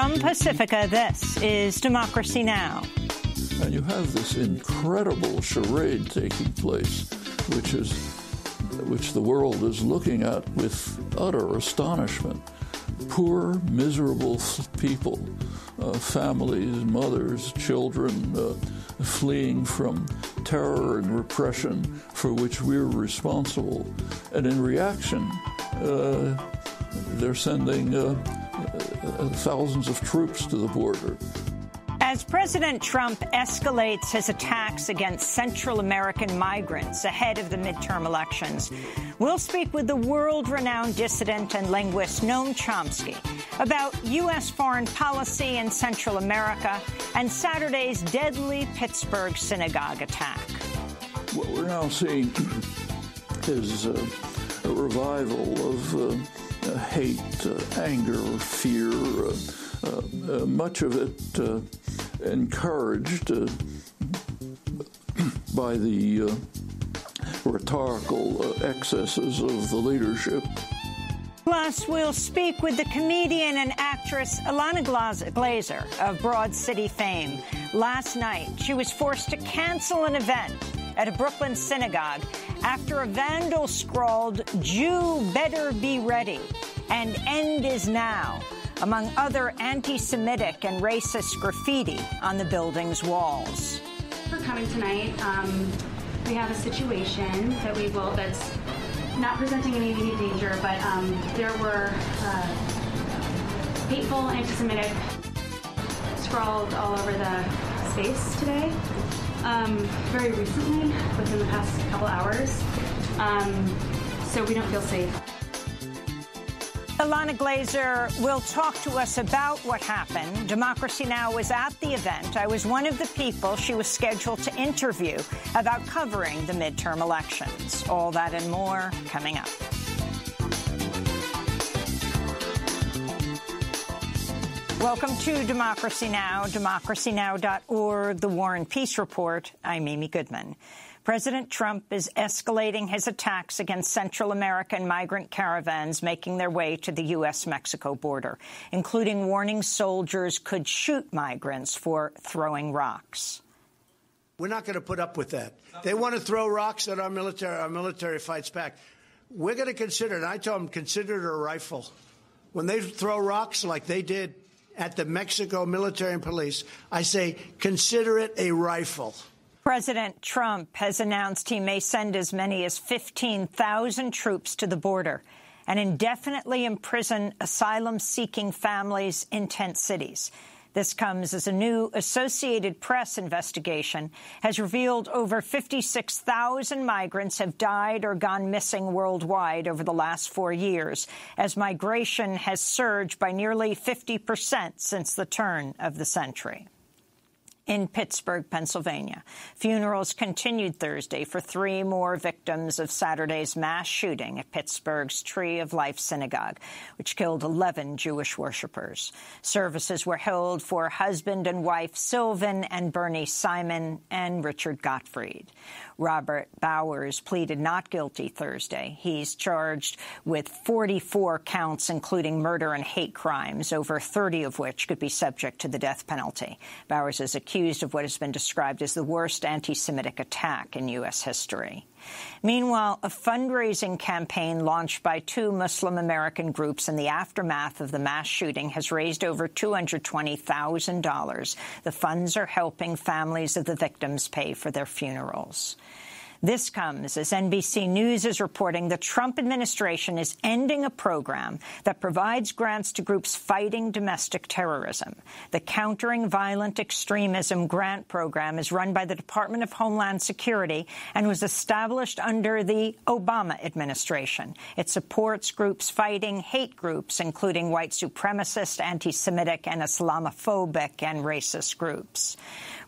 From Pacifica, this is Democracy Now! And you have this incredible charade taking place, which the world is looking at with utter astonishment. Poor, miserable people, families, mothers, children, fleeing from terror and repression for which we're responsible. And in reaction, they're sending thousands of troops to the border. As President Trump escalates his attacks against Central American migrants ahead of the midterm elections, we'll speak with the world-renowned dissident and linguist Noam Chomsky about U.S. foreign policy in Central America and Saturday's deadly Pittsburgh synagogue attack. What we're now seeing is a revival of hate, anger, fear, much of it encouraged by the rhetorical excesses of the leadership. Plus, we'll speak with the comedian and actress Ilana Glazer of Broad City fame. Last night, she was forced to cancel an event at a Brooklyn synagogue after a vandal scrawled, "Jew better be ready," and "End is now," among other anti-Semitic and racist graffiti on the building's walls. For coming tonight, we have a situation that's not presenting any immediate danger, but there were hateful anti-Semitic scrawled all over the space today, very recently, within the past couple hours, so we don't feel safe. Ilana Glazer will talk to us about what happened. Democracy Now! Was at the event. I was one of the people she was scheduled to interview about covering the midterm elections. All that and more coming up. Welcome to Democracy Now!, democracynow.org, The War and Peace Report. I'm Amy Goodman. President Trump is escalating his attacks against Central American migrant caravans making their way to the U.S.-Mexico border, including warning soldiers could shoot migrants for throwing rocks. We're not going to put up with that. They want to throw rocks at our military fights back. We're going to consider it. I told them, consider it a rifle. When they throw rocks like they did at the Mexico military and police, I say, consider it a rifle. President Trump has announced he may send as many as 15,000 troops to the border and indefinitely imprison asylum-seeking families in tent cities. This comes as a new Associated Press investigation has revealed over 56,000 migrants have died or gone missing worldwide over the last 4 years, as migration has surged by nearly 50% since the turn of the century. In Pittsburgh, Pennsylvania, funerals continued Thursday for 3 more victims of Saturday's mass shooting at Pittsburgh's Tree of Life Synagogue, which killed 11 Jewish worshippers. Services were held for husband and wife Sylvan and Bernie Simon and Richard Gottfried. Robert Bowers pleaded not guilty Thursday. He's charged with 44 counts, including murder and hate crimes, over 30 of which could be subject to the death penalty. Bowers is accused of what has been described as the worst anti-Semitic attack in U.S. history. Meanwhile, a fundraising campaign launched by 2 Muslim American groups in the aftermath of the mass shooting has raised over $220,000. The funds are helping families of the victims pay for their funerals. This comes as NBC News is reporting the Trump administration is ending a program that provides grants to groups fighting domestic terrorism. The Countering Violent Extremism Grant Program is run by the Department of Homeland Security and was established under the Obama administration. It supports groups fighting hate groups, including white supremacist, anti-Semitic, and Islamophobic and racist groups.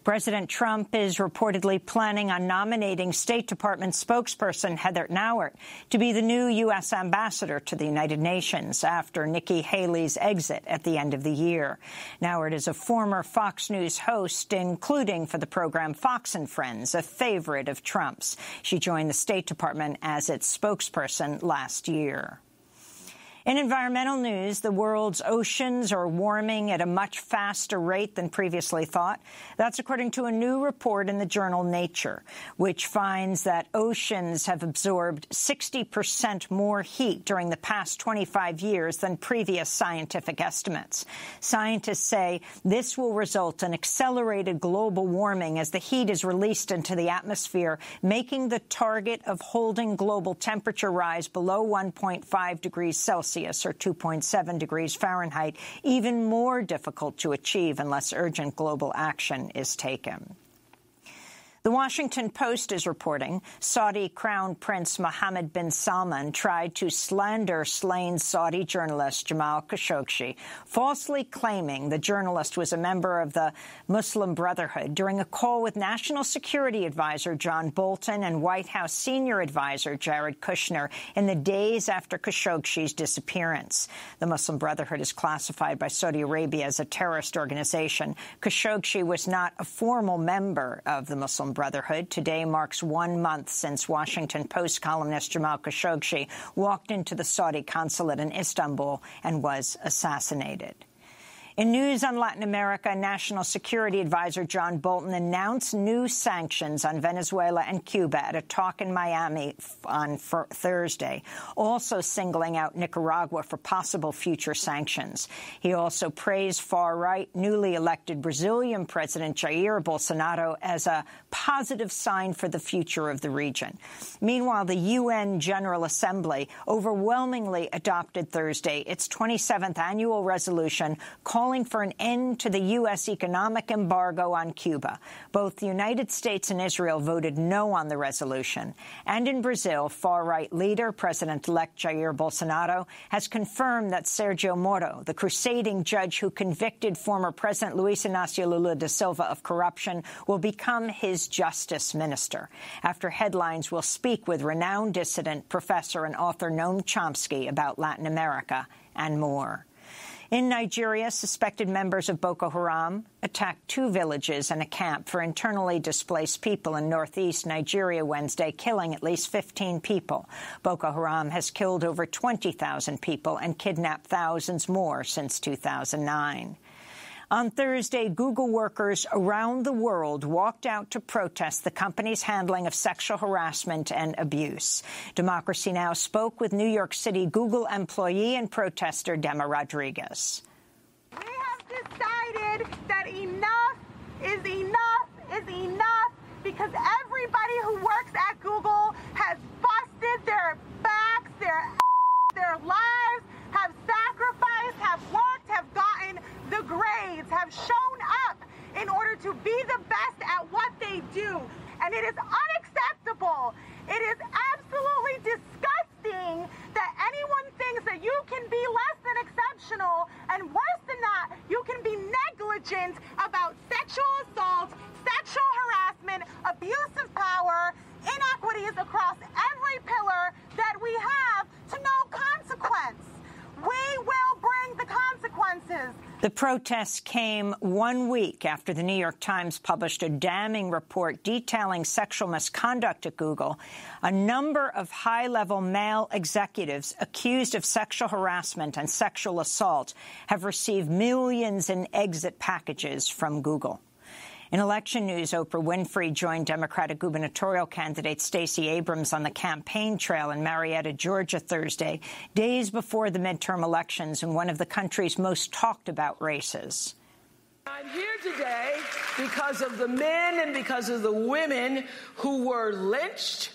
President Trump is reportedly planning on nominating State Department spokesperson Heather Nauert to be the new U.S. ambassador to the United Nations after Nikki Haley's exit at the end of the year. Nauert is a former Fox News host, including for the program Fox and Friends, a favorite of Trump's. She joined the State Department as its spokesperson last year. In environmental news, the world's oceans are warming at a much faster rate than previously thought. That's according to a new report in the journal Nature, which finds that oceans have absorbed 60% more heat during the past 25 years than previous scientific estimates. Scientists say this will result in accelerated global warming as the heat is released into the atmosphere, making the target of holding global temperature rise below 1.5 degrees Celsius or 2.7 degrees Fahrenheit even more difficult to achieve unless urgent global action is taken. The Washington Post is reporting Saudi Crown Prince Mohammed bin Salman tried to slander slain Saudi journalist Jamal Khashoggi, falsely claiming the journalist was a member of the Muslim Brotherhood during a call with National Security Advisor John Bolton and White House Senior Advisor Jared Kushner in the days after Khashoggi's disappearance. The Muslim Brotherhood is classified by Saudi Arabia as a terrorist organization. Khashoggi was not a formal member of the Muslim Brotherhood. Today marks 1 month since Washington Post columnist Jamal Khashoggi walked into the Saudi consulate in Istanbul and was assassinated. In news on Latin America, National Security Advisor John Bolton announced new sanctions on Venezuela and Cuba at a talk in Miami on Thursday, also singling out Nicaragua for possible future sanctions. He also praised far-right, newly elected Brazilian President Jair Bolsonaro as a positive sign for the future of the region. Meanwhile, the UN General Assembly overwhelmingly adopted Thursday its 27th annual resolution calling for an end to the U.S. economic embargo on Cuba. Both the United States and Israel voted no on the resolution. And in Brazil, far-right leader, President-elect Jair Bolsonaro, has confirmed that Sergio Moro, the crusading judge who convicted former President Luiz Inácio Lula da Silva of corruption, will become his justice minister. After headlines, we'll speak with renowned dissident, professor and author Noam Chomsky about Latin America and more. In Nigeria, suspected members of Boko Haram attacked 2 villages and a camp for internally displaced people in northeast Nigeria Wednesday, killing at least 15 people. Boko Haram has killed over 20,000 people and kidnapped thousands more since 2009. On Thursday, Google workers around the world walked out to protest the company's handling of sexual harassment and abuse. Democracy Now! Spoke with New York City Google employee and protester Dema Rodriguez. We have decided that enough is enough is enough because everybody who works at Google has busted their backs, their lives, have sacrificed, have worked, have gotten the grades, have shown up in order to be the best at what they do. And it is unacceptable. It is absolutely disgusting that anyone thinks that you can be less than exceptional, and worse than that, you can be negligent about sexual assault, sexual harassment, abuse of power, inequities across every pillar that we have to no consequence. We will bring the consequences. The protests came 1 week after the New York Times published a damning report detailing sexual misconduct at Google. A number of high-level male executives accused of sexual harassment and sexual assault have received millions in exit packages from Google. In election news, Oprah Winfrey joined Democratic gubernatorial candidate Stacey Abrams on the campaign trail in Marietta, Georgia, Thursday, days before the midterm elections in one of the country's most talked-about races. I'm here today because of the men and because of the women who were lynched,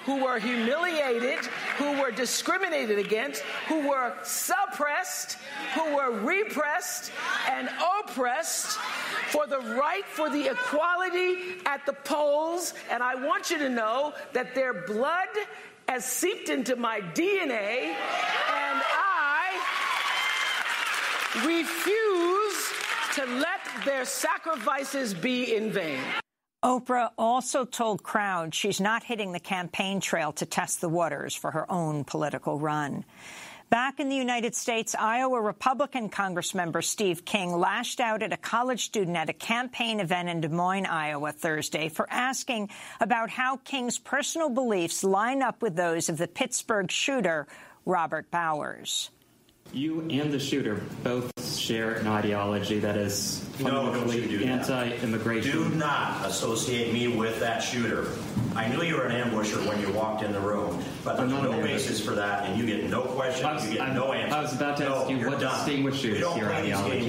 who were humiliated, who were discriminated against, who were suppressed, who were repressed and oppressed for the right, for the equality at the polls. And I want you to know that their blood has seeped into my DNA, and I refuse to let their sacrifices be in vain. Oprah also told crowds she's not hitting the campaign trail to test the waters for her own political run. Back in the United States, Iowa Republican Congressmember Steve King lashed out at a college student at a campaign event in Des Moines, Iowa, Thursday for asking about how King's personal beliefs line up with those of the Pittsburgh shooter, Robert Bowers. You and the shooter both share an ideology that is fundamentally anti-immigration. Do not associate me with that shooter. I knew you were an ambusher when you walked in the room, but there's no basis for that, and you get no questions, you get no answers. I was about to ask you what distinguishes your ideology.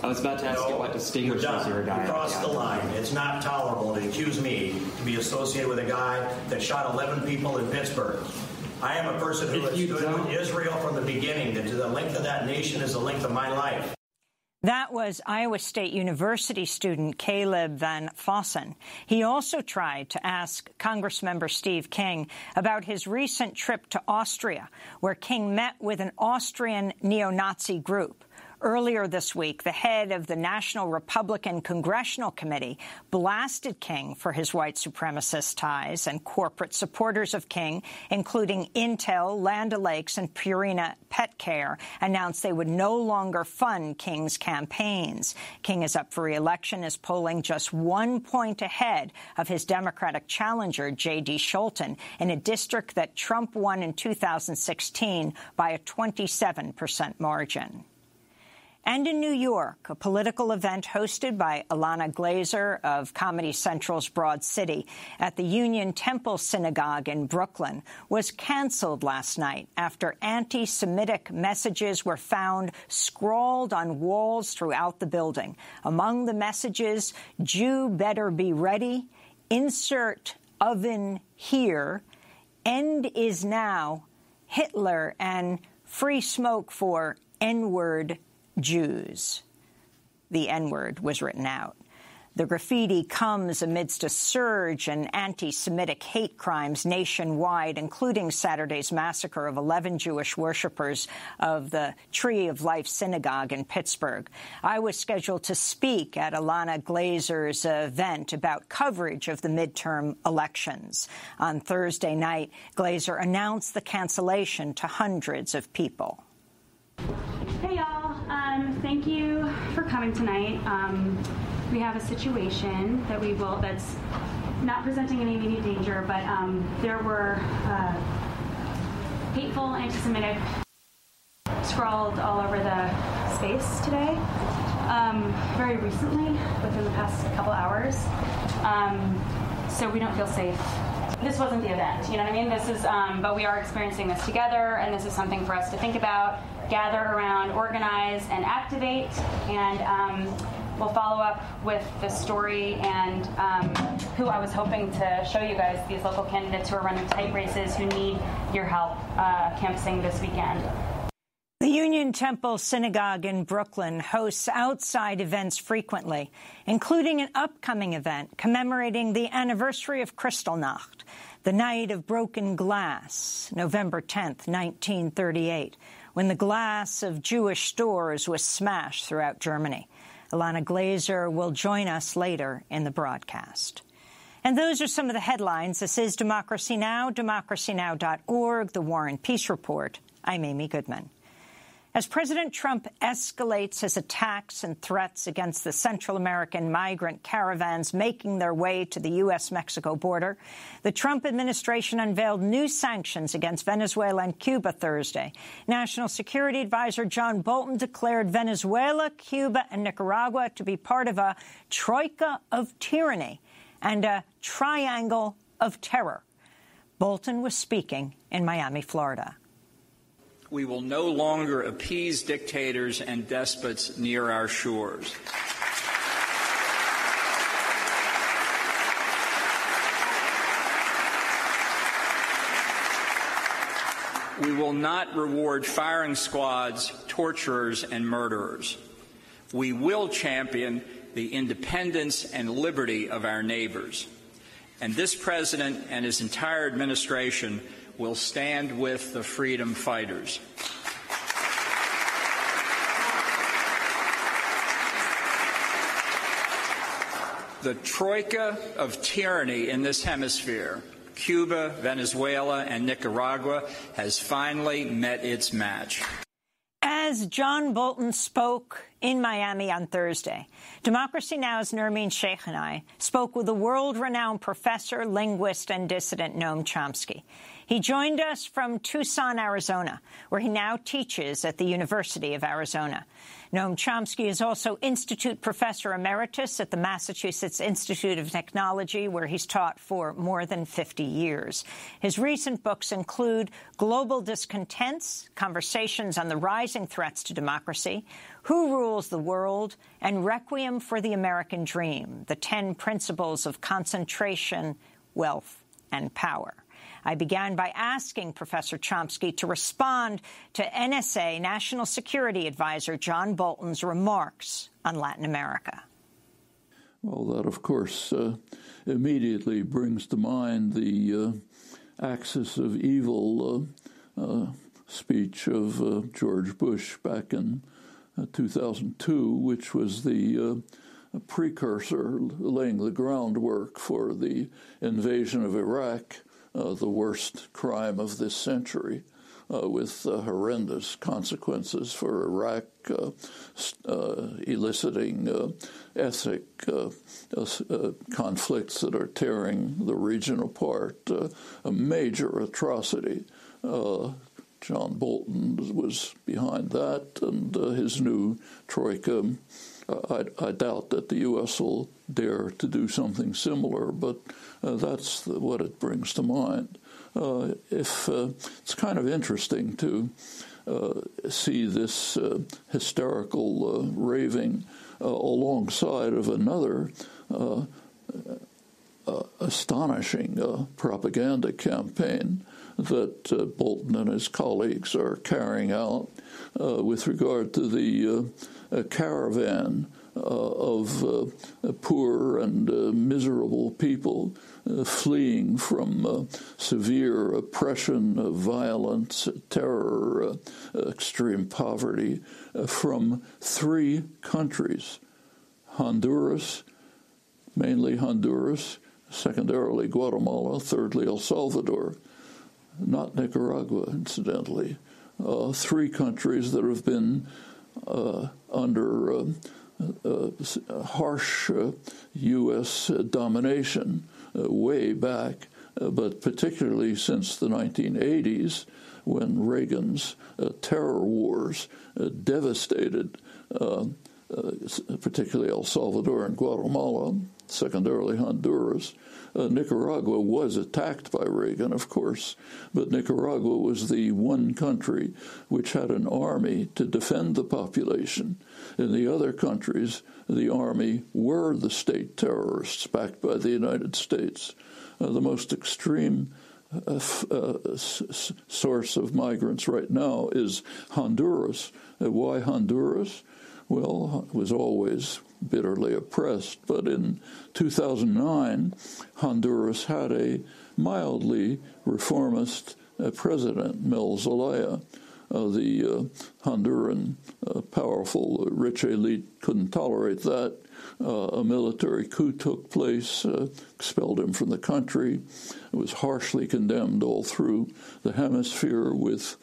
I was about to ask you what distinguishes your ideology. You crossed the line. It's not tolerable to accuse me to be associated with a guy that shot 11 people in Pittsburgh. I am a person who has stood with Israel from the beginning. The length of that nation is the length of my life. That was Iowa State University student Caleb Van Fossen. He also tried to ask Congressmember Steve King about his recent trip to Austria, where King met with an Austrian neo-Nazi group. Earlier this week, the head of the National Republican Congressional Committee blasted King for his white supremacist ties, and corporate supporters of King, including Intel, Land O'Lakes, and Purina Pet Care, announced they would no longer fund King's campaigns. King is up for re-election, is polling just 1 point ahead of his Democratic challenger, J.D. Scholten, in a district that Trump won in 2016 by a 27% margin. And in New York, a political event hosted by Ilana Glazer of Comedy Central's Broad City at the Union Temple Synagogue in Brooklyn was canceled last night after anti-Semitic messages were found scrawled on walls throughout the building. Among the messages, "Jew better be ready," "Insert oven here," "End is now," "Hitler," and "Free smoke for N-word Jews." The N-word was written out. The graffiti comes amidst a surge in anti-Semitic hate crimes nationwide, including Saturday's massacre of 11 Jewish worshippers of the Tree of Life Synagogue in Pittsburgh. I was scheduled to speak at Ilana Glazer's event about coverage of the midterm elections. On Thursday night, Glazer announced the cancellation to hundreds of people. Hey, y'all. Thank you for coming tonight. We have a situation that's not presenting any immediate danger, but there were hateful anti-Semitic scrawled all over the space today, very recently, within the past couple hours. So we don't feel safe. This wasn't the event, you know what I mean? This is, but we are experiencing this together, and this is something for us to think about, gather around, organize, and activate, and we'll follow up with the story and who I was hoping to show you guys, these local candidates who are running tight races who need your help canvassing this weekend. The Union Temple Synagogue in Brooklyn hosts outside events frequently, including an upcoming event commemorating the anniversary of Kristallnacht, the night of broken glass, November 10th, 1938, when the glass of Jewish stores was smashed throughout Germany. Ilana Glazer will join us later in the broadcast. And those are some of the headlines. This is Democracy Now!, democracynow.org, The War and Peace Report. I'm Amy Goodman. As President Trump escalates his attacks and threats against the Central American migrant caravans making their way to the U.S.-Mexico border, the Trump administration unveiled new sanctions against Venezuela and Cuba Thursday. National Security Advisor John Bolton declared Venezuela, Cuba, and Nicaragua to be part of a troika of tyranny and a triangle of terror. Bolton was speaking in Miami, Florida. We will no longer appease dictators and despots near our shores. We will not reward firing squads, torturers, and murderers. We will champion the independence and liberty of our neighbors. And this president and his entire administration will stand with the freedom fighters. The troika of tyranny in this hemisphere, Cuba, Venezuela, and Nicaragua, has finally met its match. As John Bolton spoke in Miami on Thursday, Democracy Now!'s Nermeen Sheikh and I spoke with the world-renowned professor, linguist, and dissident Noam Chomsky. He joined us from Tucson, Arizona, where he now teaches at the University of Arizona. Noam Chomsky is also Institute Professor Emeritus at the Massachusetts Institute of Technology, where he's taught for more than 50 years. His recent books include Global Discontents, Conversations on the Rising Threats to Democracy, Who Rules the World, and Requiem for the American Dream, the 10 Principles of Concentration, Wealth, and Power. I began by asking Professor Chomsky to respond to NSA National Security Advisor John Bolton's remarks on Latin America. Well, that, of course, immediately brings to mind the axis of evil speech of George Bush back in 2002, which was the precursor, laying the groundwork for the invasion of Iraq, the worst crime of this century, with horrendous consequences for Iraq, eliciting ethnic conflicts that are tearing the region apart, a major atrocity. John Bolton was behind that, and his new troika. I doubt that the U.S. will dare to do something similar, but that's what it brings to mind. It's kind of interesting to see this hysterical raving alongside of another astonishing propaganda campaign that Bolton and his colleagues are carrying out with regard to the caravan of poor and miserable people fleeing from severe oppression, violence, terror, extreme poverty from 3 countries: Honduras, mainly Honduras, secondarily Guatemala, thirdly El Salvador, not Nicaragua, incidentally. 3 countries that have been under harsh U.S. domination way back, but particularly since the 1980s, when Reagan's terror wars devastated particularly El Salvador and Guatemala, secondarily Honduras. Nicaragua was attacked by Reagan, of course, but Nicaragua was the one country which had an army to defend the population. In the other countries, the army were the state terrorists backed by the United States. The most extreme source of migrants right now is Honduras. Why Honduras? Well, it was always bitterly oppressed, but in 2009, Honduras had a mildly reformist president, Mel Zelaya. The Honduran powerful, rich elite couldn't tolerate that. A military coup took place, expelled him from the country. It was harshly condemned all through the hemisphere, with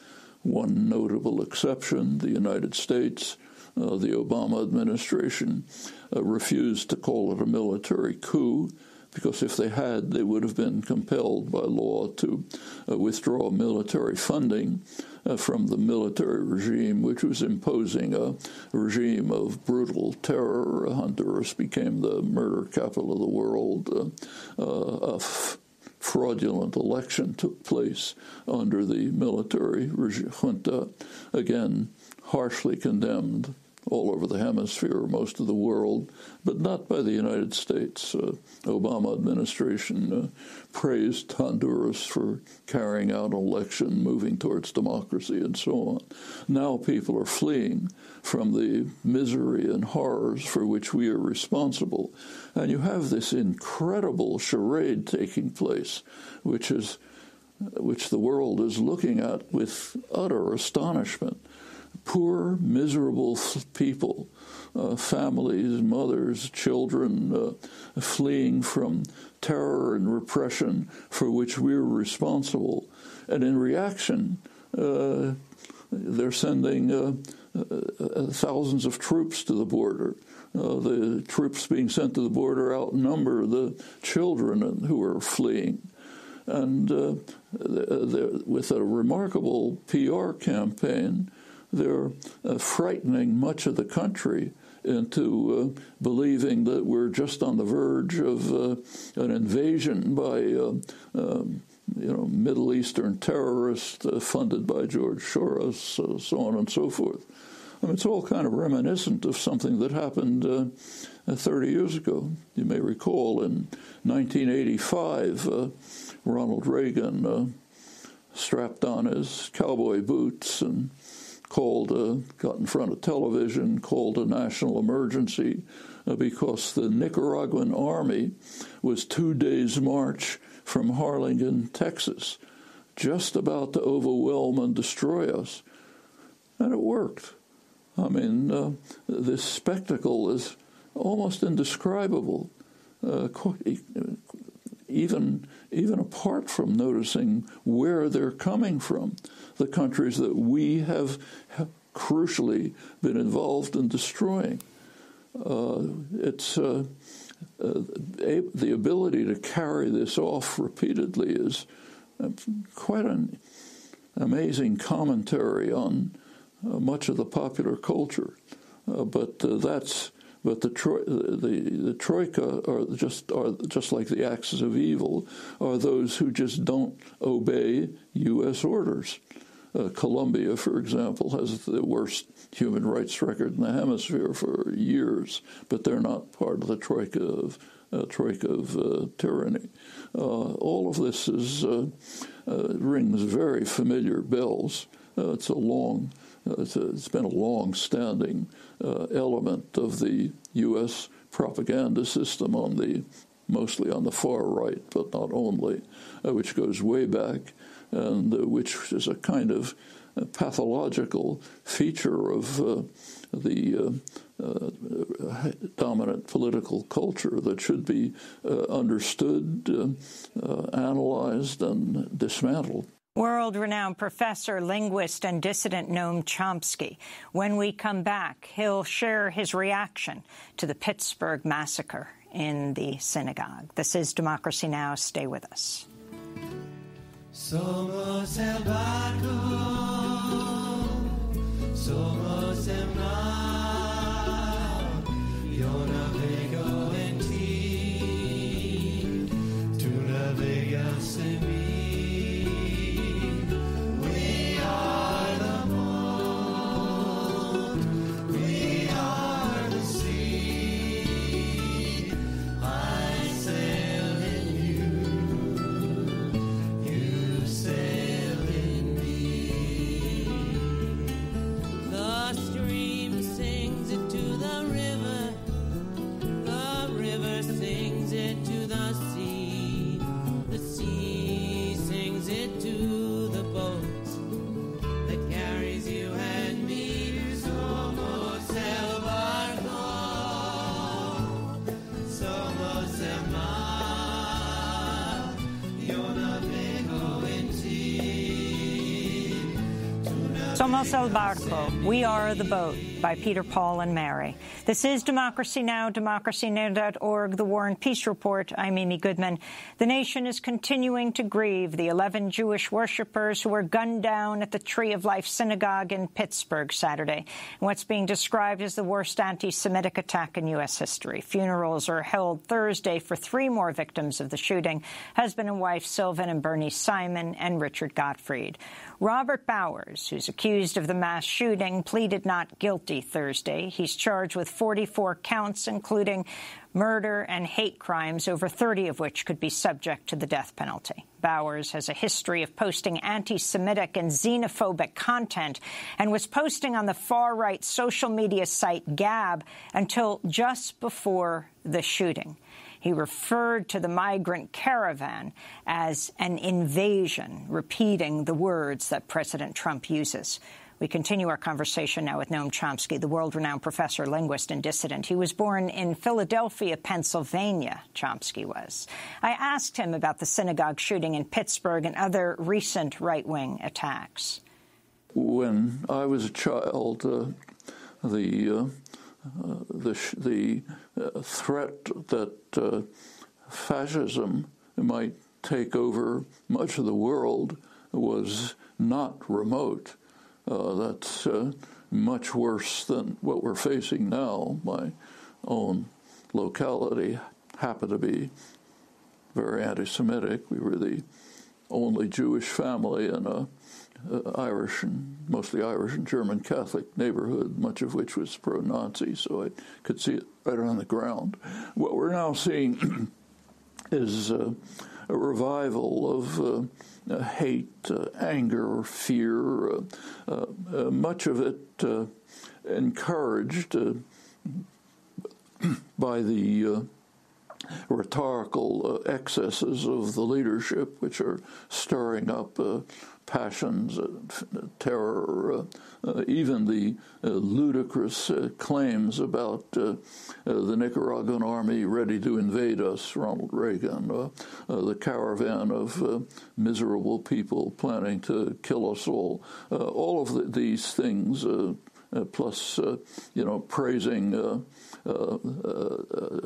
one notable exception, the United States. The Obama administration refused to call it a military coup, because if they had, they would have been compelled by law to withdraw military funding from the military regime, which was imposing a regime of brutal terror. Honduras became the murder capital of the world. A fraudulent election took place under the military junta, again harshly condemned all over the hemisphere, most of the world, but not by the United States. Obama administration praised Honduras for carrying out an election, moving towards democracy, and so on. Now people are fleeing from the misery and horrors for which we are responsible. And you have this incredible charade taking place, which the world is looking at with utter astonishment. Poor, miserable people, families, mothers, children, fleeing from terror and repression for which we're responsible. And in reaction, they're sending thousands of troops to the border. The troops being sent to the border outnumber the children who are fleeing. And with a remarkable PR campaign, they're frightening much of the country into believing that we're just on the verge of an invasion by Middle Eastern terrorists funded by George Soros, so on and so forth. I mean, it's all kind of reminiscent of something that happened 30 years ago. You may recall in 1985, Ronald Reagan strapped on his cowboy boots and got in front of television, called a national emergency because the Nicaraguan army was 2 days' march from Harlingen, Texas, just about to overwhelm and destroy us. And it worked. I mean, this spectacle is almost indescribable, even apart from noticing where they're coming from, the countries that we have crucially been involved in destroying. It's the ability to carry this off repeatedly is quite an amazing commentary on much of the popular culture, but the troika are just like the axis of evil, are those who just don't obey U.S. orders. Colombia, for example, has the worst human rights record in the hemisphere for years, but they're not part of the troika of tyranny. All of this rings very familiar bells. It's been a long-standing element of the U.S. propaganda system mostly on the far right, but not only, which goes way back, and which is a kind of pathological feature of the dominant political culture that should be understood, analyzed, and dismantled. World-renowned professor, linguist, and dissident Noam Chomsky. When we come back, he'll share his reaction to the Pittsburgh massacre in the synagogue. This is Democracy Now! Stay with us. Somos el barco, somos el mar, yo navego en ti, tú navegas en mí. We are the moon, we are the sea, I sail in you, you sail in me. The stream sings it to the river sings it to the sea sings it to the boat that carries you and me. Somos el barco, somos el mar, yo navego en ti. Somos el barco, we are the boat, by Peter, Paul, and Mary. This is Democracy Now!, democracynow.org, The War and Peace Report. I'm Amy Goodman. The nation is continuing to grieve the 11 Jewish worshippers who were gunned down at the Tree of Life Synagogue in Pittsburgh Saturday, in what's being described as the worst anti-Semitic attack in U.S. history. Funerals are held Thursday for 3 more victims of the shooting, husband and wife Sylvan and Bernie Simon and Richard Gottfried. Robert Bowers, who's accused of the mass shooting, pleaded not guilty Thursday. He's charged with 44 counts, including murder and hate crimes, over 30 of which could be subject to the death penalty. Bowers has a history of posting anti-Semitic and xenophobic content and was posting on the far-right social media site Gab until just before the shooting. He referred to the migrant caravan as an invasion, repeating the words that President Trump uses. We continue our conversation now with Noam Chomsky, the world-renowned professor, linguist, and dissident. He was born in Philadelphia, Pennsylvania, Chomsky was. I asked him about the synagogue shooting in Pittsburgh and other recent right-wing attacks. When I was a child, the threat that fascism might take over much of the world was not remote. That's much worse than what we're facing now. My own locality happened to be very anti-Semitic. We were the only Jewish family in a mostly Irish and German Catholic neighborhood, much of which was pro-Nazi, so I could see it right on the ground. What we're now seeing is a revival of hate, anger, fear, much of it encouraged by the rhetorical excesses of the leadership, which are stirring up passions, terror, even the ludicrous claims about the Nicaraguan army ready to invade us, Ronald Reagan, the caravan of miserable people planning to kill us all. All of these things, plus, praising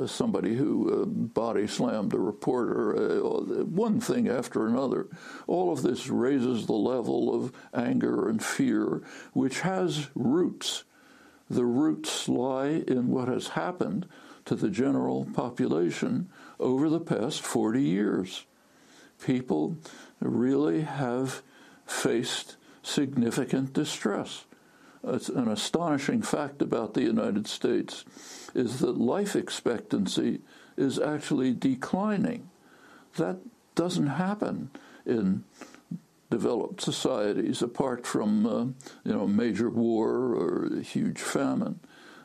somebody who body slammed a reporter, one thing after another. All of this raises the level of anger and fear, which has roots. The roots lie in what has happened to the general population over the past 40 years. People really have faced significant distress. It's an astonishing fact about the United States is that life expectancy is actually declining. That doesn't happen in developed societies apart from, major war or a huge famine.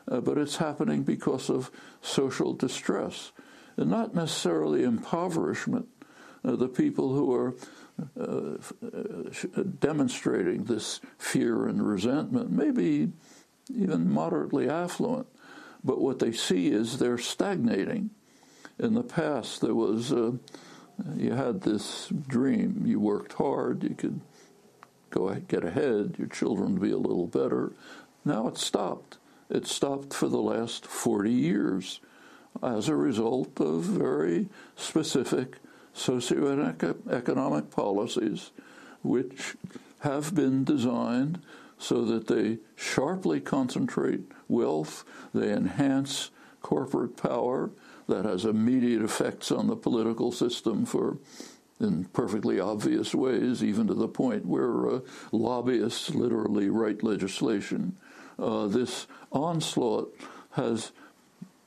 But it's happening because of social distress, and not necessarily impoverishment. The people who are demonstrating this fear and resentment may be even moderately affluent, but what they see is they're stagnating. In the past, there was, you had this dream. You worked hard, you could get ahead, your children would be a little better. Now it's stopped. It stopped for the last 40 years as a result of very specific socioeconomic policies which have been designed so that they sharply concentrate wealth, they enhance corporate power, that has immediate effects on the political system in perfectly obvious ways, even to the point where lobbyists literally write legislation. This onslaught has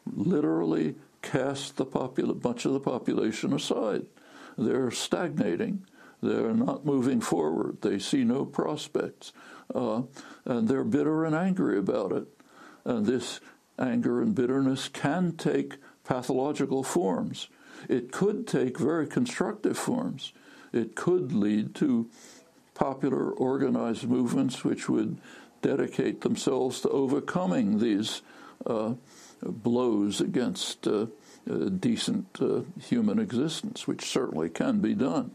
literally cast much of the population aside. They're stagnating. They're not moving forward. They see no prospects. And they're bitter and angry about it. And this anger and bitterness can take pathological forms. It could take very constructive forms. It could lead to popular organized movements which would dedicate themselves to overcoming these blows against decent human existence, which certainly can be done.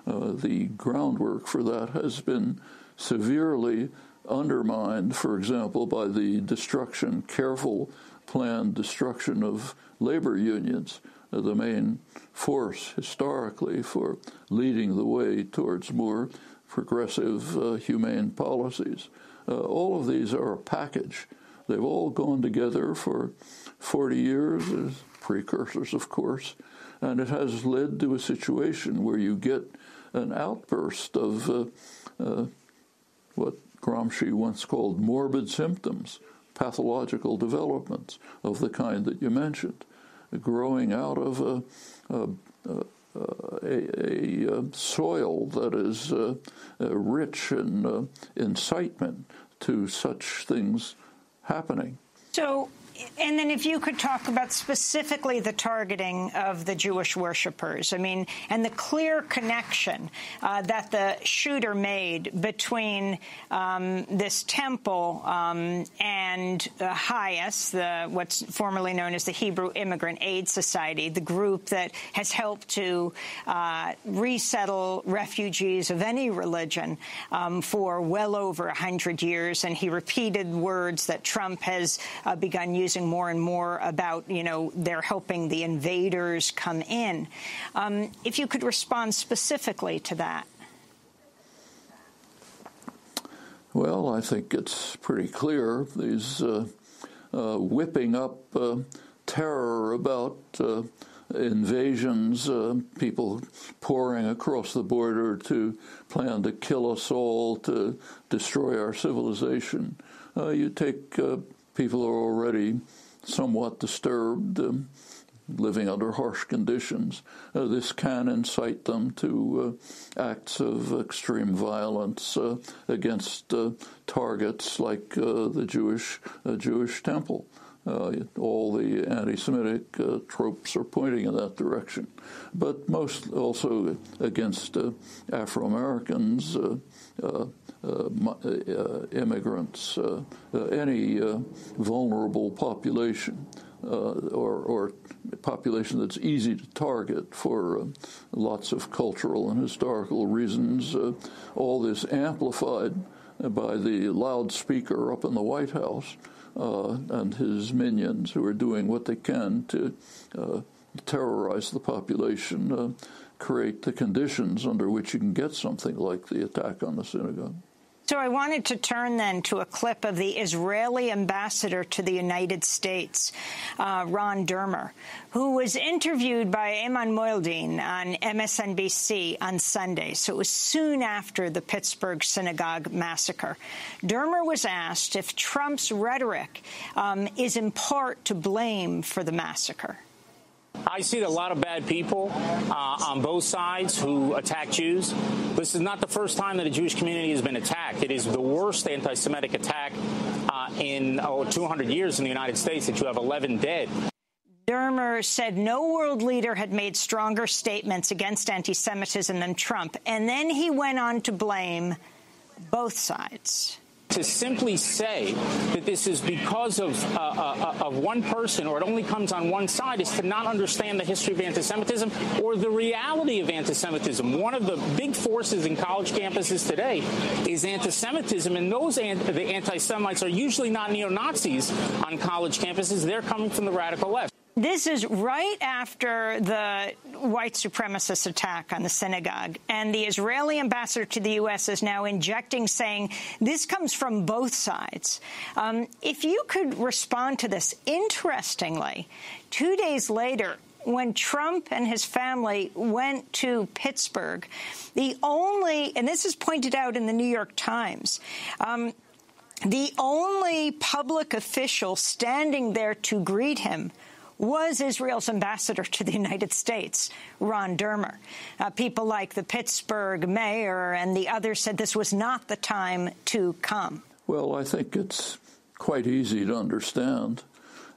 The groundwork for that has been severely undermined, for example, by the careful planned destruction of labor unions, the main force historically for leading the way towards more progressive, humane policies. All of these are a package. They've all gone together for 40 years, as precursors, of course, and it has led to a situation where you get an outburst of what Gramsci once called morbid symptoms, pathological developments of the kind that you mentioned, growing out of a soil that is rich in incitement to such things happening. So, and then if you could talk about specifically the targeting of the Jewish worshipers, and the clear connection that the shooter made between this temple and HIAS, what's formerly known as the Hebrew Immigrant Aid Society, the group that has helped to resettle refugees of any religion for well over 100 years. And he repeated words that Trump has begun using raising more and more about, they're helping the invaders come in. If you could respond specifically to that. Well, I think it's pretty clear. These whipping up terror about invasions, people pouring across the border to plan to kill us all, to destroy our civilization. You take people who are already somewhat disturbed, living under harsh conditions. This can incite them to acts of extreme violence against targets like the Jewish temple. All the anti-Semitic tropes are pointing in that direction, but most also against Afro-Americans, immigrants, any vulnerable population. Or population that's easy to target for lots of cultural and historical reasons. All this amplified by the loudspeaker up in the White House and his minions, who are doing what they can to terrorize the population, create the conditions under which you can get something like the attack on the synagogue. So I wanted to turn then to a clip of the Israeli ambassador to the United States, Ron Dermer, who was interviewed by Eman Moildeen on MSNBC on Sunday. So it was soon after the Pittsburgh synagogue massacre. Dermer was asked if Trump's rhetoric is in part to blame for the massacre. I see a lot of bad people on both sides who attack Jews. This is not the first time that a Jewish community has been attacked. It is the worst anti-Semitic attack in 200 years in the United States, that you have 11 dead. Dermer said no world leader had made stronger statements against anti-Semitism than Trump. And then he went on to blame both sides. To simply say that this is because of one person, or it only comes on one side, is to not understand the history of anti-Semitism or the reality of anti-Semitism. One of the big forces in college campuses today is anti-Semitism, and the anti-Semites are usually not neo-Nazis on college campuses. They're coming from the radical left. This is right after the white supremacist attack on the synagogue, and the Israeli ambassador to the U.S. is now injecting, saying this comes from both sides. If you could respond to this, interestingly, 2 days later, when Trump and his family went to Pittsburgh, and this is pointed out in the New York Times, the only public official standing there to greet him was Israel's ambassador to the United States, Ron Dermer. People like the Pittsburgh mayor and the others said this was not the time to come. Well, I think it's quite easy to understand.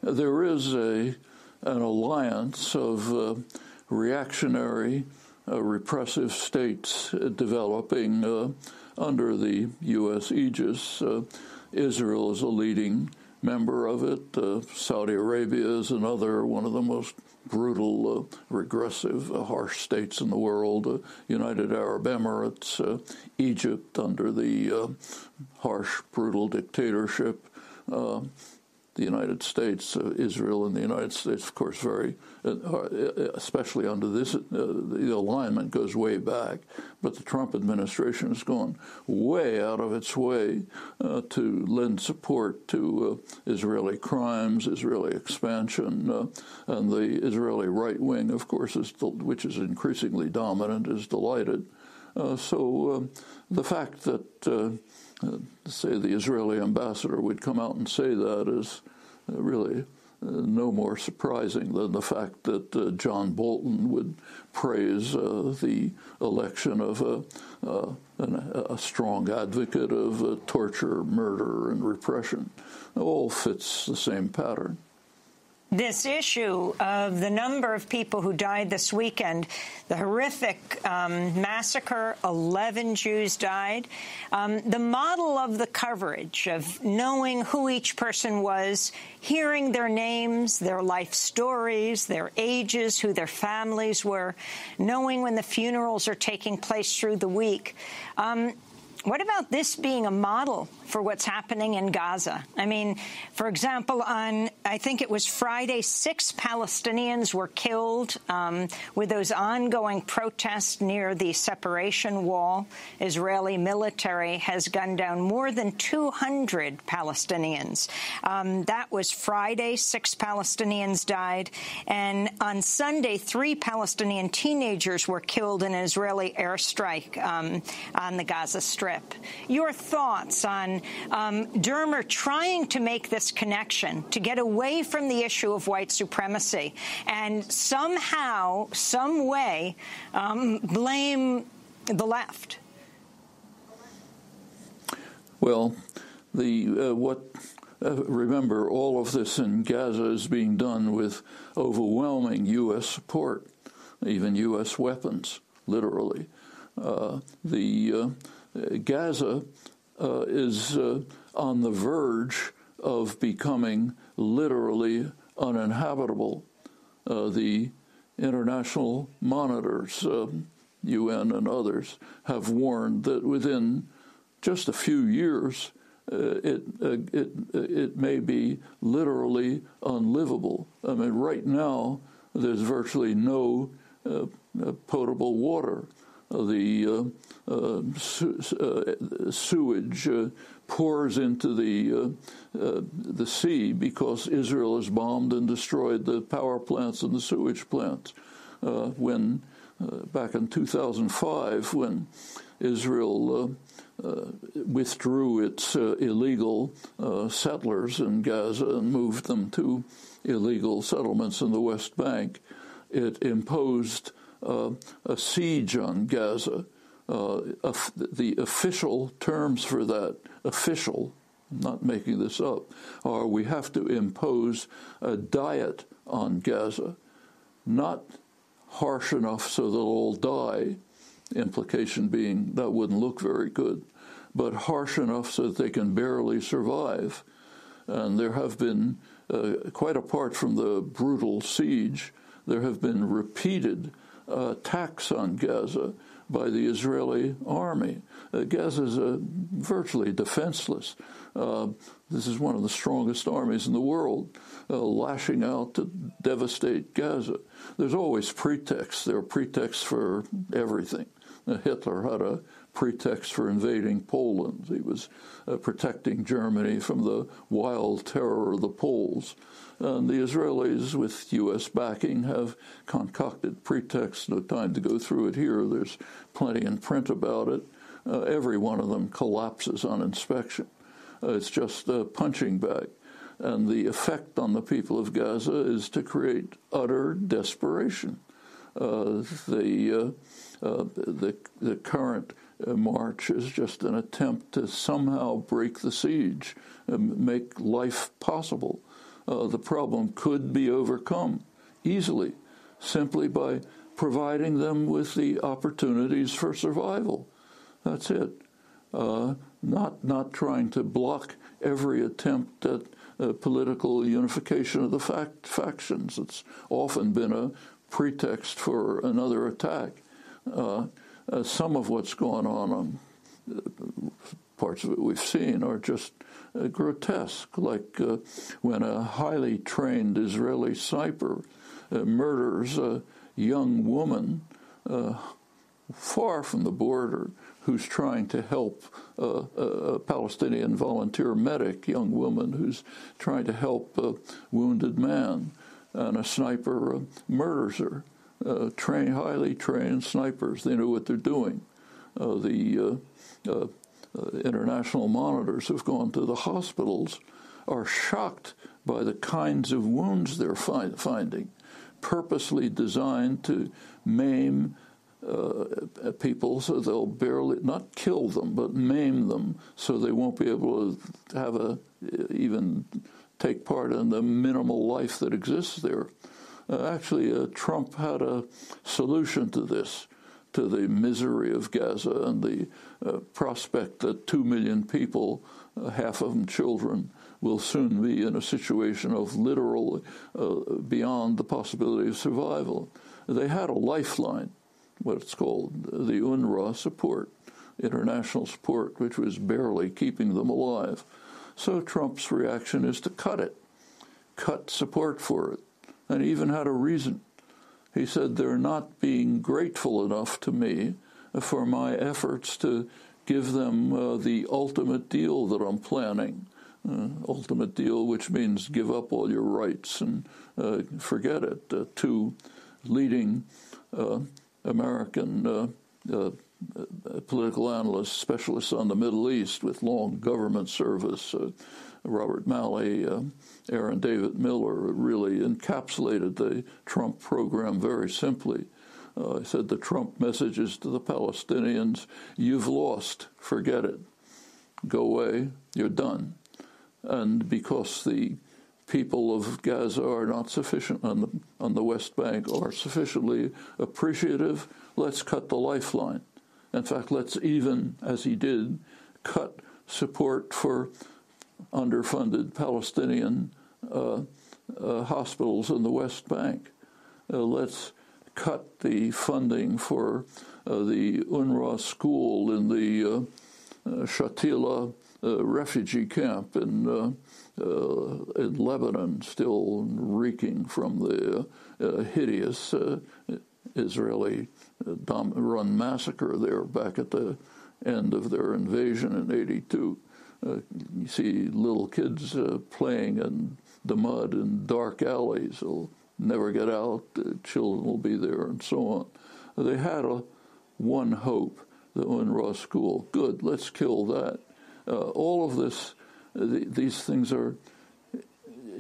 There is an alliance of reactionary, repressive states developing under the U.S. aegis. Israel is a leading member of it. Saudi Arabia is another, one of the most brutal, regressive, harsh states in the world. United Arab Emirates, Egypt under the harsh, brutal dictatorship. The United States, Israel and the United States, of course, very, especially under this, the alignment goes way back. But the Trump administration has gone way out of its way to lend support to Israeli crimes, Israeli expansion, and the Israeli right wing, of course, which is increasingly dominant, is delighted. So the fact that say the Israeli ambassador would come out and say that is really no more surprising than the fact that John Bolton would praise the election of a strong advocate of torture, murder, and repression. It all fits the same pattern. This issue of the number of people who died this weekend, the horrific massacre, 11 Jews died, the model of the coverage of knowing who each person was, hearing their names, their life stories, their ages, who their families were, knowing when the funerals are taking place through the week. What about this being a model for what's happening in Gaza? I mean, for example, on, I think it was Friday, 6 Palestinians were killed with those ongoing protests near the separation wall. Israeli military has gunned down more than 200 Palestinians. That was Friday, 6 Palestinians died. And on Sunday, 3 Palestinian teenagers were killed in an Israeli airstrike on the Gaza Strip. Your thoughts on Dermer trying to make this connection, to get away from the issue of white supremacy and somehow, some way, blame the left? Well, remember, all of this in Gaza is being done with overwhelming U.S. support, even U.S. weapons, literally. Gaza is on the verge of becoming literally uninhabitable. The international monitors, UN and others, have warned that within just a few years, it may be literally unlivable. I mean, right now, there's virtually no potable water. The sewage pours into the sea because Israel has bombed and destroyed the power plants and the sewage plants. Back in 2005, when Israel withdrew its illegal settlers in Gaza and moved them to illegal settlements in the West Bank, it imposed a siege on Gaza. The official terms for that, official, I'm not making this up, are we have to impose a diet on Gaza, not harsh enough so they'll all die, implication being that wouldn't look very good, but harsh enough so that they can barely survive. And there have been, quite apart from the brutal siege, there have been repeated attacks on Gaza by the Israeli army. Gaza is virtually defenseless. This is one of the strongest armies in the world, lashing out to devastate Gaza. There's always pretexts. There are pretexts for everything. Hitler had a pretext for invading Poland. He was protecting Germany from the wild terror of the Poles. And the Israelis, with U.S. backing, have concocted pretexts. No time to go through it here. There's plenty in print about it. Every one of them collapses on inspection. It's just a punching bag. And the effect on the people of Gaza is to create utter desperation. The current march is just an attempt to somehow break the siege and make life possible. The problem could be overcome easily simply by providing them with the opportunities for survival. That's it. Not trying to block every attempt at political unification of the factions. It's often been a pretext for another attack. Some of what's going on, parts of it we've seen, are just grotesque, like when a highly trained Israeli sniper murders a young woman far from the border who's trying to help a Palestinian volunteer medic, young woman who's trying to help a wounded man, and a sniper murders her. Highly trained snipers, they know what they're doing. The international monitors who've gone to the hospitals are shocked by the kinds of wounds they're finding, purposely designed to maim people so they'll barely, not kill them, but maim them so they won't be able to have even take part in the minimal life that exists there. Actually, Trump had a solution to this, to the misery of Gaza and the prospect that 2 million people, half of them children, will soon be in a situation of literal, beyond the possibility of survival. They had a lifeline, what it's called, the UNRWA support. international support, which was barely keeping them alive. So Trump's reaction is to cut support for it, and he even had a reason. He said they're not being grateful enough to me for my efforts to give them the ultimate deal that I'm planning. Ultimate deal, which means give up all your rights and forget it. Two leading American political analysts, specialists on the Middle East with long government service, Robert Malley, Aaron David Miller, really encapsulated the Trump program very simply. He said the Trump messages to the Palestinians: you've lost, forget it, go away, you're done. And because the people of Gaza are not sufficient on the West Bank, are sufficiently appreciative, let's cut the lifeline. In fact, let's even, as he did, cut support for underfunded Palestinian hospitals in the West Bank. Let's cut the funding for the UNRWA school in the Shatila refugee camp in Lebanon, still reeking from the hideous Israeli-run massacre there back at the end of their invasion in '82. You see little kids playing in the mud in dark alleys. They'll never get out. Children will be there, and so on. They had one hope, the UNRWA school. Good, let's kill that. All of this, these things are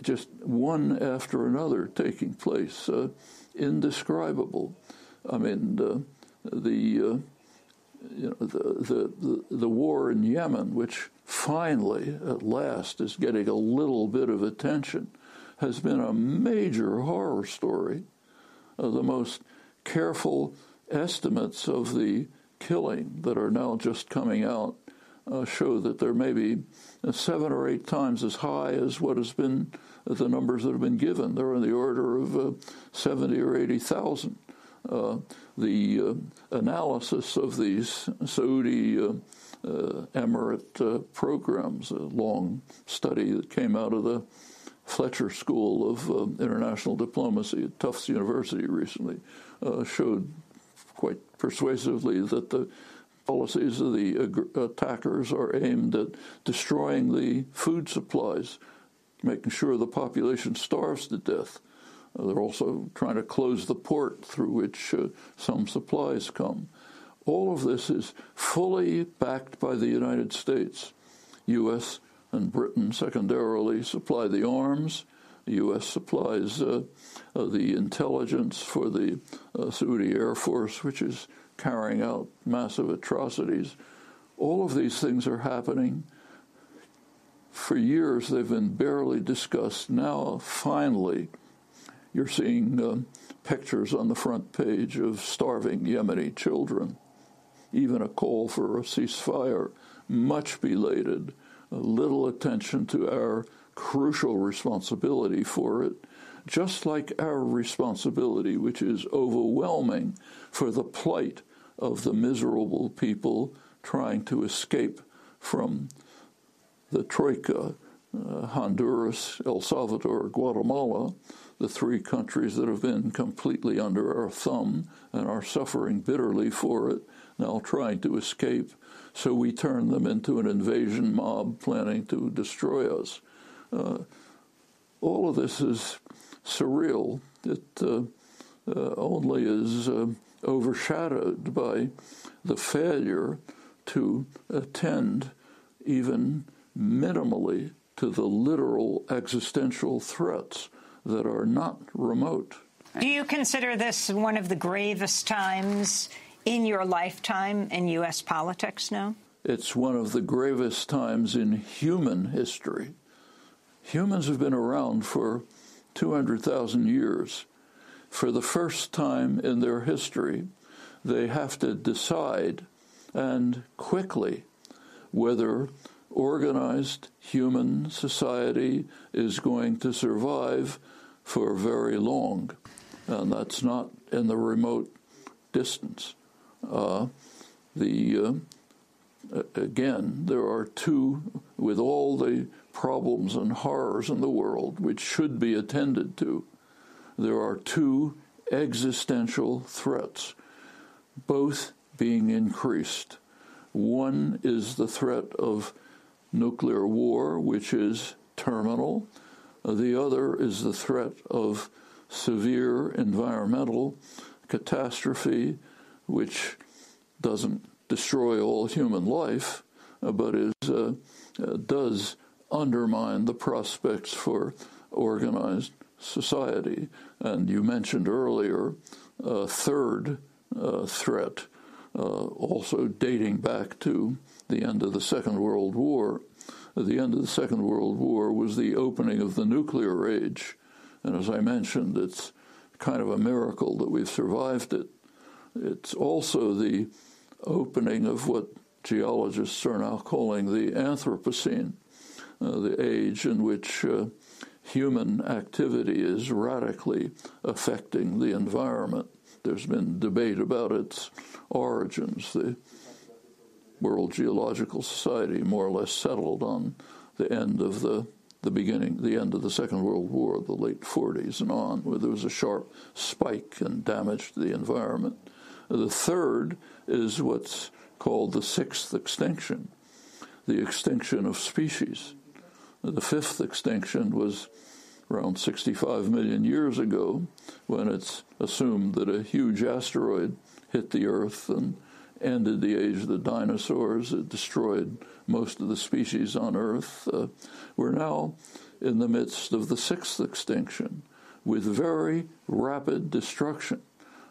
just one after another taking place, indescribable. I mean, the war in Yemen, which finally, at last, is getting a little bit of attention, has been a major horror story. The most careful estimates of the killing that are now just coming out show that there may be 7 or 8 times as high as what has been the numbers that have been given. They're in the order of 70 or 80,000. The analysis of these Saudi Emirate programs, a long study that came out of the Fletcher School of International Diplomacy at Tufts University recently, showed quite persuasively that the policies of the attackers are aimed at destroying the food supplies, making sure the population starves to death. They're also trying to close the port through which some supplies come. All of this is fully backed by the United States. U.S. and Britain secondarily supply the arms. The U.S. supplies the intelligence for the Saudi Air Force, which is carrying out massive atrocities. All of these things are happening. For years, they've been barely discussed. Now, finally, you're seeing pictures on the front page of starving Yemeni children. Even a call for a ceasefire, much belated, little attention to our crucial responsibility for it, just like our responsibility, which is overwhelming, for the plight of the miserable people trying to escape from the Troika, Honduras, El Salvador, Guatemala, the 3 countries that have been completely under our thumb and are suffering bitterly for it, now trying to escape. So we turn them into an invasion mob planning to destroy us. All of this is surreal. It only is overshadowed by the failure to attend even minimally to the literal existential threats that are not remote. Do you consider this one of the gravest times in your lifetime in U.S. politics now? It's one of the gravest times in human history. Humans have been around for 200,000 years. For the first time in their history, they have to decide, and quickly, whether organized human society is going to survive for very long. And that's not in the remote distance. The again, there are two, with all the problems and horrors in the world, which should be attended to, there are two existential threats, both being increased. One is the threat of nuclear war, which is terminal. The other is the threat of severe environmental catastrophe, which doesn't destroy all human life, but does undermine the prospects for organized society. And you mentioned earlier a third threat, also dating back to the end of the Second World War. The end of the Second World War was the opening of the nuclear age. And as I mentioned, it's kind of a miracle that we've survived it. It's also the opening of what geologists are now calling the Anthropocene, the age in which human activity is radically affecting the environment. There's been debate about its origins. The World Geological Society more or less settled on the end of the end of the Second World War, the late 40s and on, where there was a sharp spike and damage to the environment. The third is what's called the sixth extinction, the extinction of species. The fifth extinction was around 65 million years ago, when it's assumed that a huge asteroid hit the Earth and ended the age of the dinosaurs. It destroyed most of the species on Earth. We're now in the midst of the sixth extinction, with very rapid destruction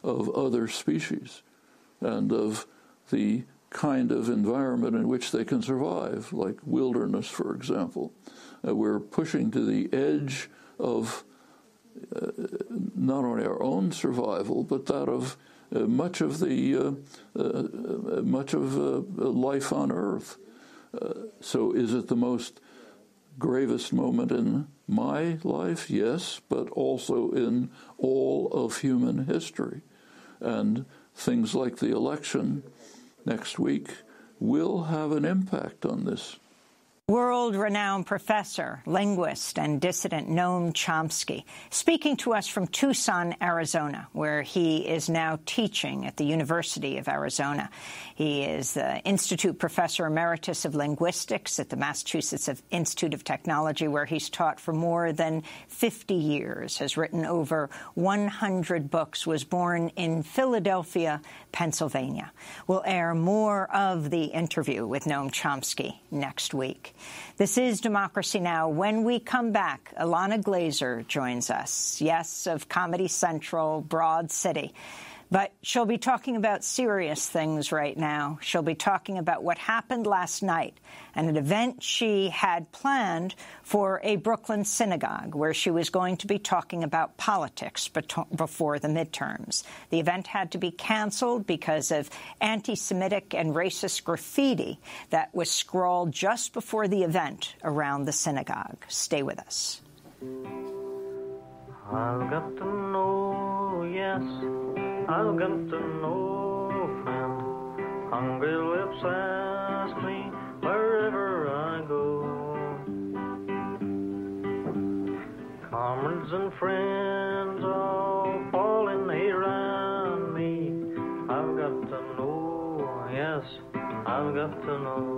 of other species and of the kind of environment in which they can survive, like wilderness, for example. We're pushing to the edge of not only our own survival, but that of much of life on Earth. So is it the most gravest moment in my life? Yes, but also in all of human history. And things like the election next week will have an impact on this. World-renowned professor, linguist, and dissident Noam Chomsky, speaking to us from Tucson, Arizona, where he is now teaching at the University of Arizona. He is the Institute Professor Emeritus of Linguistics at the Massachusetts Institute of Technology, where he's taught for more than 50 years, has written over 100 books, was born in Philadelphia, Pennsylvania. We'll air more of the interview with Noam Chomsky next week. This is Democracy Now! When we come back, Ilana Glazer joins us, yes, of Comedy Central, Broad City. But she'll be talking about serious things right now. She'll be talking about what happened last night, an event she had planned for a Brooklyn synagogue, where she was going to be talking about politics before the midterms. The event had to be canceled because of anti-Semitic and racist graffiti that was scrawled just before the event around the synagogue. Stay with us. I've got to know, yes, I've got to know, friend. Hungry lips ask me wherever I go. Comrades and friends all falling around me. I've got to know, yes, I've got to know.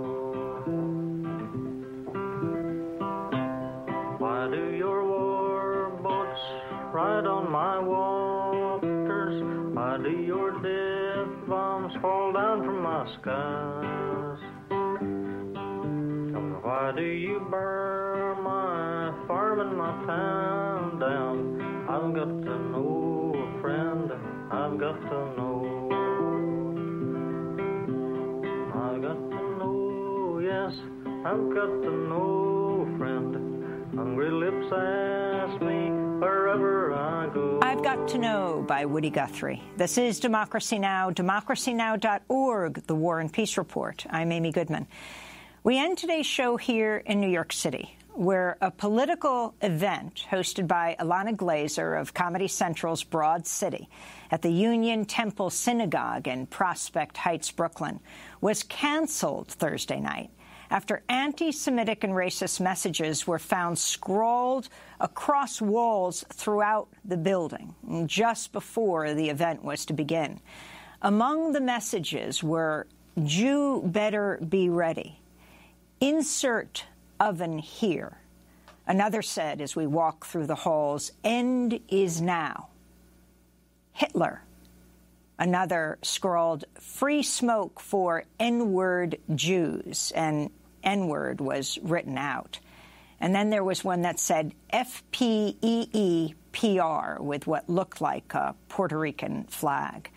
Why do your war boats ride on my waters? Why do your death bombs fall down from my skies? Tell me, why do you burn my farm and my town down? I've got to know, friend, I've got to know. I've got to know, yes, I've got to know, friend. Hungry lips ask me wherever I go. I've Got to Know by Woody Guthrie. This is Democracy Now!, democracynow.org, the War and Peace Report. I'm Amy Goodman. We end today's show here in New York City, where a political event hosted by Ilana Glazer of Comedy Central's Broad City at the Union Temple Synagogue in Prospect Heights, Brooklyn, was canceled Thursday night after anti-Semitic and racist messages were found scrawled across walls throughout the building just before the event was to begin. Among the messages were, "Jew better be ready," "Insert oven here." Another said, as we walk through the halls, "End is now." Hitler. Another scrawled, "Free smoke for N-word Jews," and N-word was written out. And then there was one that said FPEEPR with what looked like a Puerto Rican flag.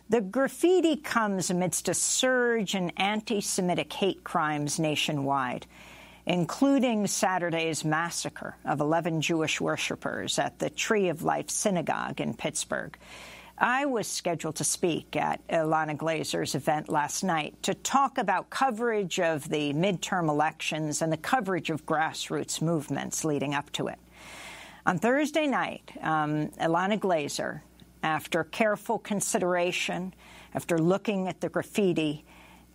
The graffiti comes amidst a surge in anti-Semitic hate crimes nationwide, including Saturday's massacre of 11 Jewish worshippers at the Tree of Life Synagogue in Pittsburgh. I was scheduled to speak at Ilana Glazer's event last night to talk about coverage of the midterm elections and the coverage of grassroots movements leading up to it. On Thursday night, Ilana Glazer, after careful consideration, after looking at the graffiti,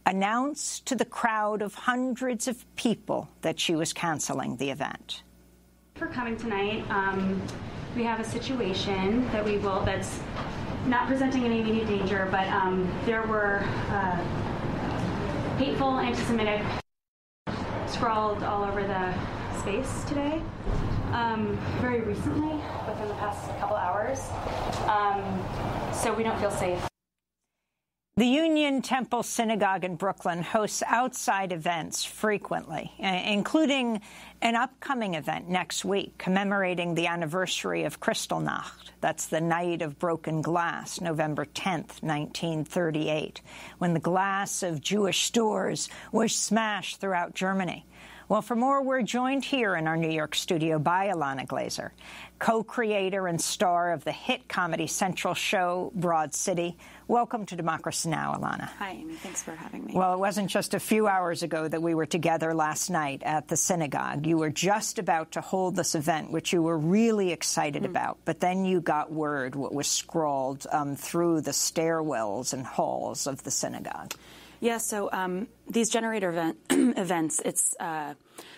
announced to the crowd of hundreds of people that she was canceling the event. For coming tonight, we have a situation that's not presenting any immediate danger, but there were hateful anti-Semitic scrawled all over the space today, very recently, within the past couple hours, so we don't feel safe. The Union Temple Synagogue in Brooklyn hosts outside events frequently, including an upcoming event next week commemorating the anniversary of Kristallnacht. That's the Night of Broken Glass, November 10th, 1938, when the glass of Jewish stores was smashed throughout Germany. Well, for more, we're joined here in our New York studio by Ilana Glazer, co-creator and star of the hit Comedy Central show Broad City. Welcome to Democracy Now!, Ilana. Hi, Amy. Thanks for having me. Well, it wasn't just a few hours ago that we were together last night at the synagogue. You were just about to hold this event, which you were really excited about, but then you got word what was scrawled through the stairwells and halls of the synagogue. Yeah, so these Generator events,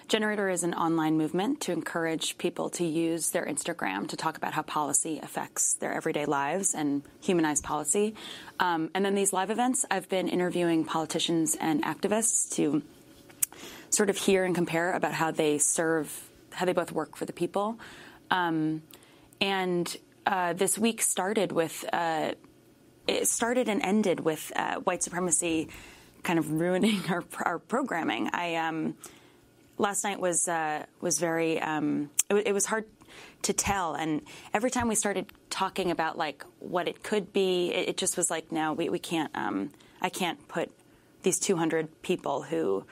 Generator is an online movement to encourage people to use their Instagram to talk about how policy affects their everyday lives and humanize policy. And then these live events, I've been interviewing politicians and activists to sort of hear and compare about how they both work for the people. This week started and ended with white supremacy kind of ruining our programming. Last night was very it was hard to tell, and every time we started talking about like what it could be, it just was like, no, we can't. I can't put these 200 people who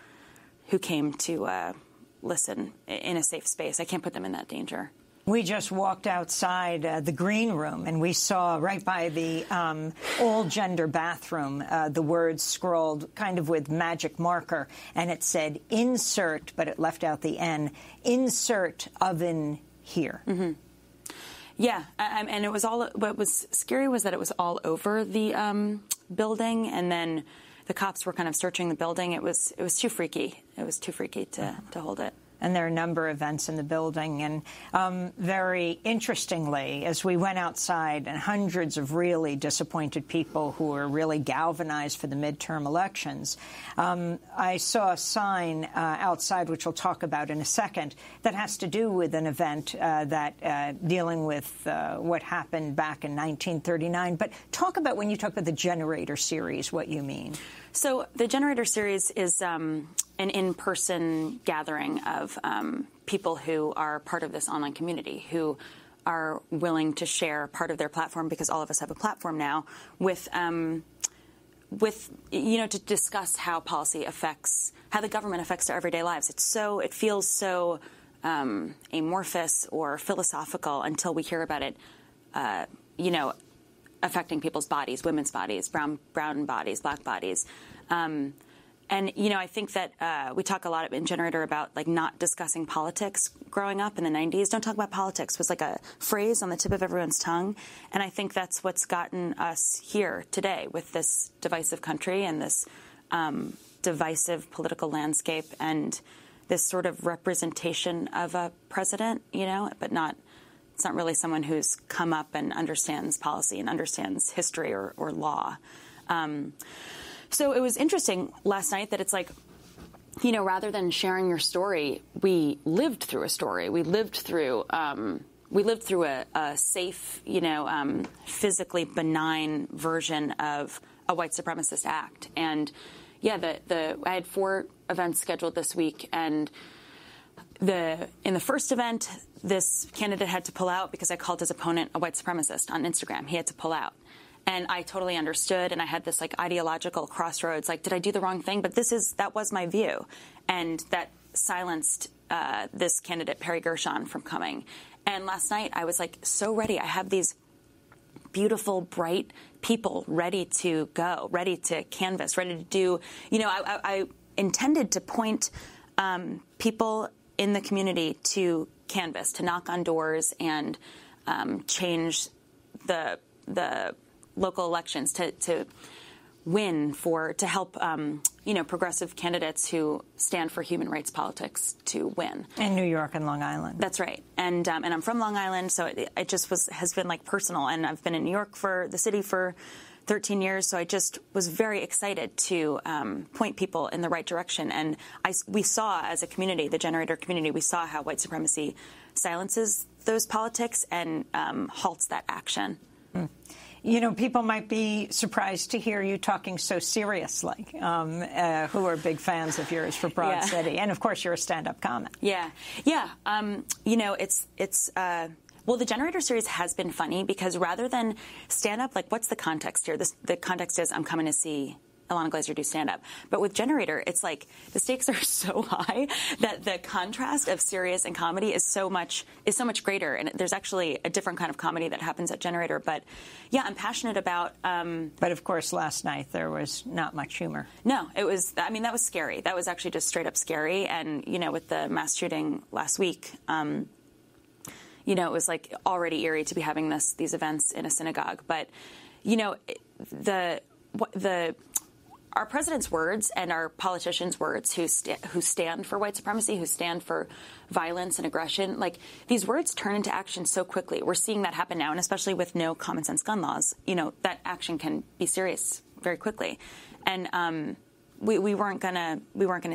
came to listen in a safe space. I can't put them in that danger. We just walked outside the green room, and we saw right by the all-gender bathroom the words scrawled kind of with magic marker, and it said insert, but it left out the N, insert oven here. Mm-hmm. Yeah, and it was all. What was scary was that it was all over the building, and then the cops were kind of searching the building. It was too freaky. It was too freaky to hold it. And there are a number of events in the building. And very interestingly, as we went outside, and hundreds of really disappointed people who were really galvanized for the midterm elections, I saw a sign outside, which we'll talk about in a second, that has to do with an event dealing with what happened back in 1939. But talk about, when you talk about the Generator series, what you mean. So the Generator series is an in-person gathering of people who are part of this online community, who are willing to share part of their platform, because all of us have a platform now, with to discuss how policy affects, how the government affects their everyday lives. It feels so amorphous or philosophical until we hear about it, affecting people's bodies, women's bodies, brown bodies, black bodies. And And, I think that we talk a lot in Generator about, like, not discussing politics growing up in the 90s. Don't talk about politics was like a phrase on the tip of everyone's tongue. And I think that's what's gotten us here today with this divisive country and this divisive political landscape and this sort of representation of a president, but it's not really someone who's come up and understands policy and understands history or law. So it was interesting last night that it's like, rather than sharing your story, we lived through a story. We lived through a safe, physically benign version of a white supremacist act. And I had 4 events scheduled this week, and in the first event, this candidate had to pull out because I called his opponent a white supremacist on Instagram. He had to pull out. And I totally understood, and I had this, like, ideological crossroads, like, did I do the wrong thing? But that was my view. And that silenced this candidate, Perry Gershon, from coming. And last night, I was, like, so ready. I have these beautiful, bright people ready to go, ready to canvass, ready to do, I intended to point people in the community to canvass, to knock on doors and change the local elections, to win, to help progressive candidates who stand for human rights politics to win. In New York and Long Island. That's right. And I'm from Long Island, so it just has been, like, personal. And I've been in New York for the city for 13 years, so I just was very excited to point people in the right direction. And we saw, as a community, the Generator community, we saw how white supremacy silences those politics and halts that action. People might be surprised to hear you talking so seriously, who are big fans of yours for Broad City. And, of course, you're a stand-up comic. Yeah. Well, the Generator series has been funny because rather than stand-up, like, what's the context here? The context is I'm coming to see Ilana Glazer do stand-up. But with Generator, it's like the stakes are so high that the contrast of serious and comedy is so much greater. And there's actually a different kind of comedy that happens at Generator. But, yeah, I'm passionate about... But, of course, last night there was not much humor. No, that was scary. That was actually just straight up scary. And, with the mass shooting last week... it was, like, already eerie to be having these events in a synagogue. But, our president's words and our politicians' words who stand for white supremacy, who stand for violence and aggression, like, these words turn into action so quickly. We're seeing that happen now, and especially with no common sense gun laws, that action can be serious very quickly. And we weren't gonna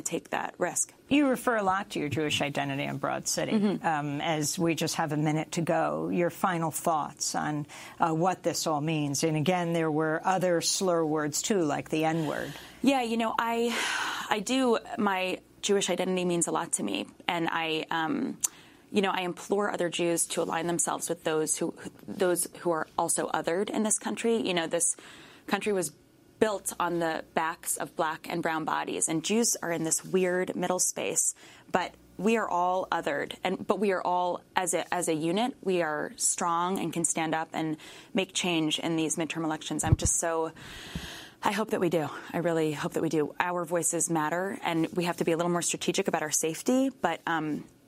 take that risk. You refer a lot to your Jewish identity on Broad City. Mm-hmm. As we just have a minute to go, your final thoughts on what this all means. And again, there were other slur words too, like the N-word. Yeah, I do. My Jewish identity means a lot to me, and I implore other Jews to align themselves with those who are also othered in this country. This country was built on the backs of black and brown bodies, and Jews are in this weird middle space, but we are all othered, but we are all, as a unit, we are strong and can stand up and make change in these midterm elections. I hope that we do. I really hope that we do. Our voices matter, and we have to be a little more strategic about our safety, but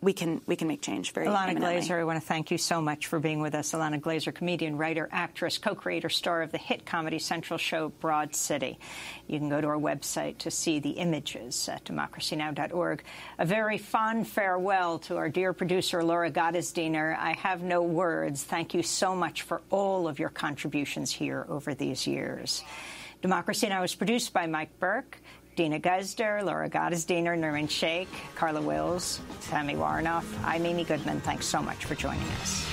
we can make change very Ilana imminently. Glazer, I want to thank you so much for being with us. Ilana Glazer, comedian, writer, actress, co-creator, star of the hit Comedy Central show Broad City. You can go to our website to see the images at democracynow.org. A very fond farewell to our dear producer, Laura Gottesdiener. I have no words. Thank you so much for all of your contributions here over these years. Democracy Now! Is produced by Mike Burke, Dina Guzder, Laura Gottesdiener, Nermin Sheikh, Carla Wills, Tammy Warnoff. I'm Amy Goodman. Thanks so much for joining us.